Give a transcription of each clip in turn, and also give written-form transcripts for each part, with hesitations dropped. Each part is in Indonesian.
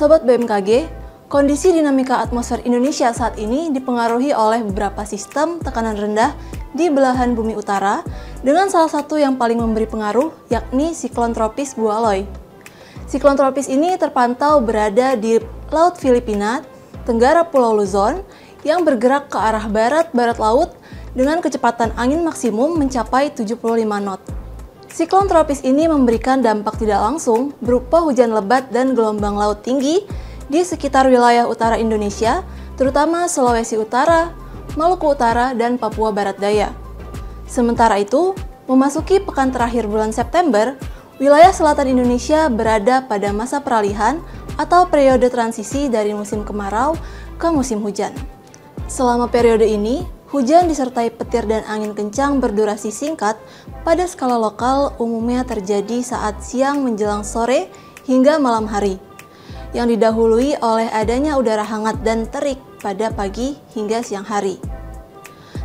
Sobat BMKG, kondisi dinamika atmosfer Indonesia saat ini dipengaruhi oleh beberapa sistem tekanan rendah di belahan bumi utara dengan salah satu yang paling memberi pengaruh yakni siklon tropis Bualoy. Siklon tropis ini terpantau berada di Laut Filipina, Tenggara Pulau Luzon yang bergerak ke arah barat-barat laut dengan kecepatan angin maksimum mencapai 75 knot. Siklon tropis ini memberikan dampak tidak langsung berupa hujan lebat dan gelombang laut tinggi di sekitar wilayah utara Indonesia, terutama Sulawesi Utara, Maluku Utara, dan Papua Barat Daya. Sementara itu, memasuki pekan terakhir bulan September, wilayah selatan Indonesia berada pada masa peralihan atau periode transisi dari musim kemarau ke musim hujan. Selama periode ini, hujan disertai petir dan angin kencang berdurasi singkat pada skala lokal umumnya terjadi saat siang menjelang sore hingga malam hari, yang didahului oleh adanya udara hangat dan terik pada pagi hingga siang hari.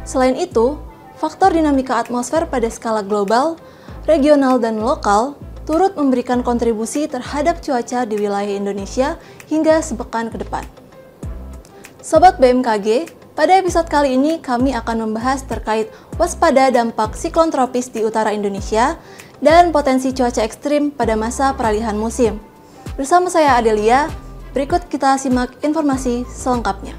Selain itu, faktor dinamika atmosfer pada skala global, regional, dan lokal turut memberikan kontribusi terhadap cuaca di wilayah Indonesia hingga sepekan ke depan. Sobat BMKG, pada episode kali ini kami akan membahas terkait waspada dampak siklon tropis di utara Indonesia dan potensi cuaca ekstrim pada masa peralihan musim. Bersama saya Adelia, berikut kita simak informasi selengkapnya.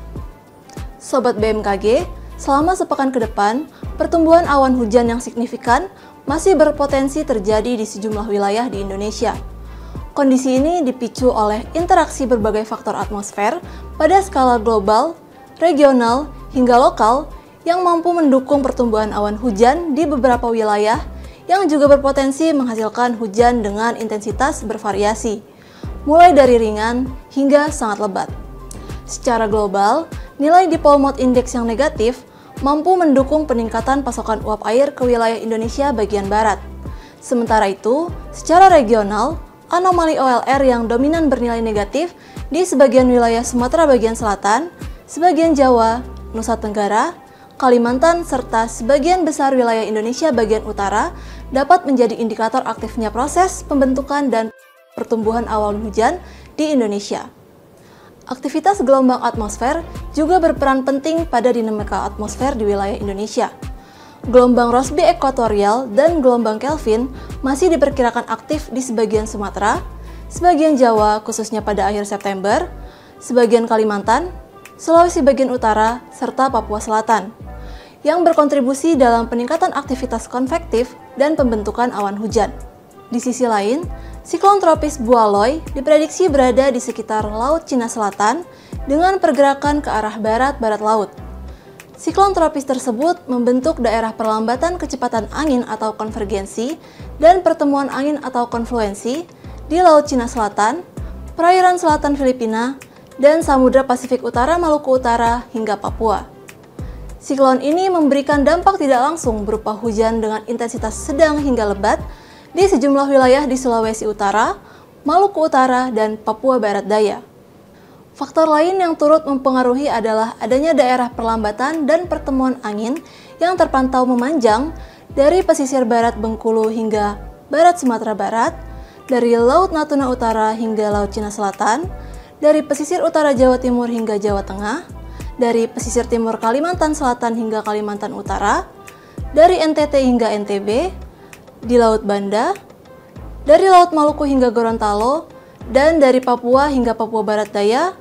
Sobat BMKG, selama sepekan ke depan, pertumbuhan awan hujan yang signifikan masih berpotensi terjadi di sejumlah wilayah di Indonesia. Kondisi ini dipicu oleh interaksi berbagai faktor atmosfer pada skala global, regional, hingga lokal yang mampu mendukung pertumbuhan awan hujan di beberapa wilayah yang juga berpotensi menghasilkan hujan dengan intensitas bervariasi, mulai dari ringan hingga sangat lebat. Secara global, nilai Dipole Mode Index yang negatif mampu mendukung peningkatan pasokan uap air ke wilayah Indonesia bagian barat. Sementara itu, secara regional, anomali OLR yang dominan bernilai negatif di sebagian wilayah Sumatera bagian selatan, sebagian Jawa, Nusa Tenggara, Kalimantan, serta sebagian besar wilayah Indonesia bagian utara dapat menjadi indikator aktifnya proses pembentukan dan pertumbuhan awan hujan di Indonesia. Aktivitas gelombang atmosfer juga berperan penting pada dinamika atmosfer di wilayah Indonesia. Gelombang Rossby ekuatorial dan gelombang Kelvin masih diperkirakan aktif di sebagian Sumatera, sebagian Jawa khususnya pada akhir September, sebagian Kalimantan, Sulawesi bagian utara, serta Papua Selatan, yang berkontribusi dalam peningkatan aktivitas konvektif dan pembentukan awan hujan. Di sisi lain, siklon tropis Bualoy diprediksi berada di sekitar Laut Cina Selatan dengan pergerakan ke arah barat-barat laut. Siklon tropis tersebut membentuk daerah perlambatan kecepatan angin atau konvergensi dan pertemuan angin atau konfluensi di Laut Cina Selatan, perairan selatan Filipina, dan Samudra Pasifik Utara Maluku Utara hingga Papua. Siklon ini memberikan dampak tidak langsung berupa hujan dengan intensitas sedang hingga lebat di sejumlah wilayah di Sulawesi Utara, Maluku Utara, dan Papua Barat Daya. Faktor lain yang turut mempengaruhi adalah adanya daerah perlambatan dan pertemuan angin yang terpantau memanjang dari pesisir barat Bengkulu hingga barat Sumatera Barat, dari Laut Natuna Utara hingga Laut Cina Selatan, dari pesisir utara Jawa Timur hingga Jawa Tengah, dari pesisir timur Kalimantan Selatan hingga Kalimantan Utara, dari NTT hingga NTB, di Laut Banda, dari Laut Maluku hingga Gorontalo, dan dari Papua hingga Papua Barat Daya,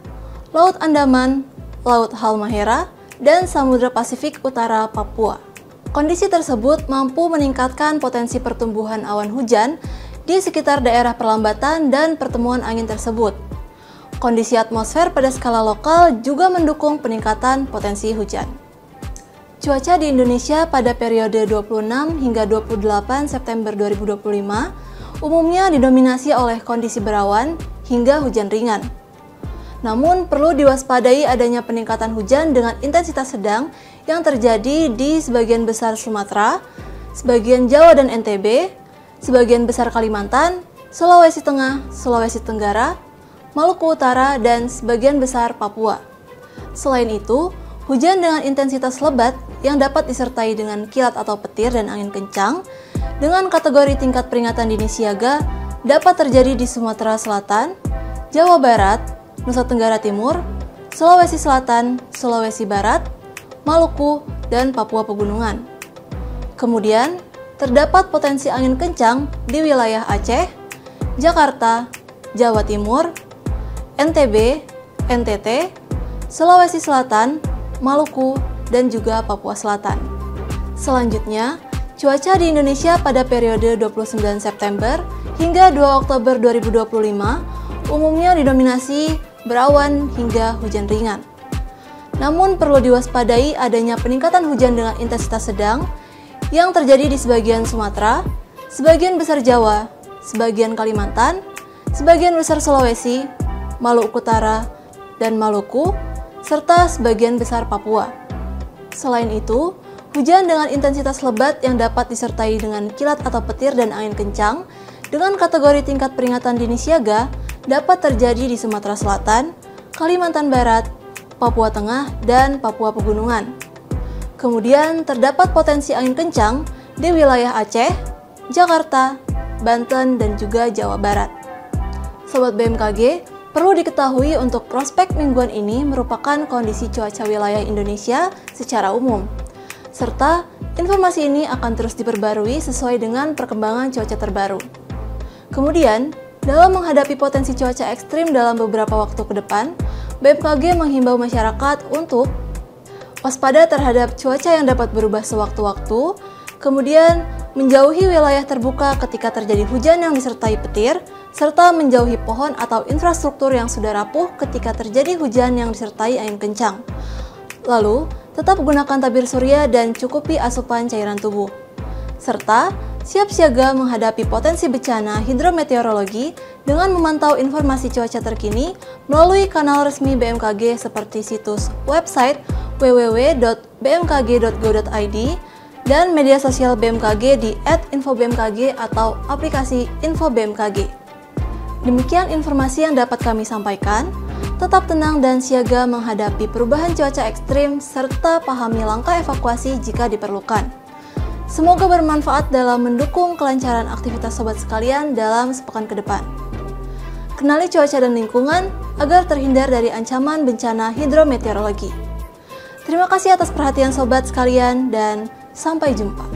Laut Andaman, Laut Halmahera, dan Samudra Pasifik Utara Papua. Kondisi tersebut mampu meningkatkan potensi pertumbuhan awan hujan di sekitar daerah perlambatan dan pertemuan angin tersebut. Kondisi atmosfer pada skala lokal juga mendukung peningkatan potensi hujan. Cuaca di Indonesia pada periode 26 hingga 28 September 2025 umumnya didominasi oleh kondisi berawan hingga hujan ringan. Namun, perlu diwaspadai adanya peningkatan hujan dengan intensitas sedang yang terjadi di sebagian besar Sumatera, sebagian Jawa dan NTB, sebagian besar Kalimantan, Sulawesi Tengah, Sulawesi Tenggara, Maluku Utara, dan sebagian besar Papua. Selain itu, hujan dengan intensitas lebat yang dapat disertai dengan kilat atau petir dan angin kencang dengan kategori tingkat peringatan dini siaga dapat terjadi di Sumatera Selatan, Jawa Barat, Nusa Tenggara Timur, Sulawesi Selatan, Sulawesi Barat, Maluku, dan Papua Pegunungan. Kemudian, terdapat potensi angin kencang di wilayah Aceh, Jakarta, Jawa Timur, NTB, NTT, Sulawesi Selatan, Maluku, dan juga Papua Selatan. Selanjutnya, cuaca di Indonesia pada periode 29 September hingga 2 Oktober 2025 umumnya didominasi berawan hingga hujan ringan. Namun perlu diwaspadai adanya peningkatan hujan dengan intensitas sedang yang terjadi di sebagian Sumatera, sebagian besar Jawa, sebagian Kalimantan, sebagian besar Sulawesi, Maluku Utara, dan Maluku, serta sebagian besar Papua. Selain itu, hujan dengan intensitas lebat yang dapat disertai dengan kilat atau petir dan angin kencang dengan kategori tingkat peringatan dini siaga dapat terjadi di Sumatera Selatan, Kalimantan Barat, Papua Tengah, dan Papua Pegunungan. Kemudian terdapat potensi angin kencang di wilayah Aceh, Jakarta, Banten, dan juga Jawa Barat. Sobat BMKG, perlu diketahui untuk prospek mingguan ini merupakan kondisi cuaca wilayah Indonesia secara umum. Serta informasi ini akan terus diperbarui sesuai dengan perkembangan cuaca terbaru. Kemudian, dalam menghadapi potensi cuaca ekstrim dalam beberapa waktu ke depan, BMKG menghimbau masyarakat untuk waspada terhadap cuaca yang dapat berubah sewaktu-waktu, kemudian menjauhi wilayah terbuka ketika terjadi hujan yang disertai petir, serta menjauhi pohon atau infrastruktur yang sudah rapuh ketika terjadi hujan yang disertai angin kencang. Lalu, tetap gunakan tabir surya dan cukupi asupan cairan tubuh. Serta, siap siaga menghadapi potensi bencana hidrometeorologi dengan memantau informasi cuaca terkini melalui kanal resmi BMKG seperti situs website www.bmkg.go.id dan media sosial BMKG di @infobmkg atau aplikasi Info BMKG. Demikian informasi yang dapat kami sampaikan. Tetap tenang dan siaga menghadapi perubahan cuaca ekstrim serta pahami langkah evakuasi jika diperlukan. Semoga bermanfaat dalam mendukung kelancaran aktivitas sobat sekalian dalam sepekan ke depan. Kenali cuaca dan lingkungan agar terhindar dari ancaman bencana hidrometeorologi. Terima kasih atas perhatian sobat sekalian dan sampai jumpa.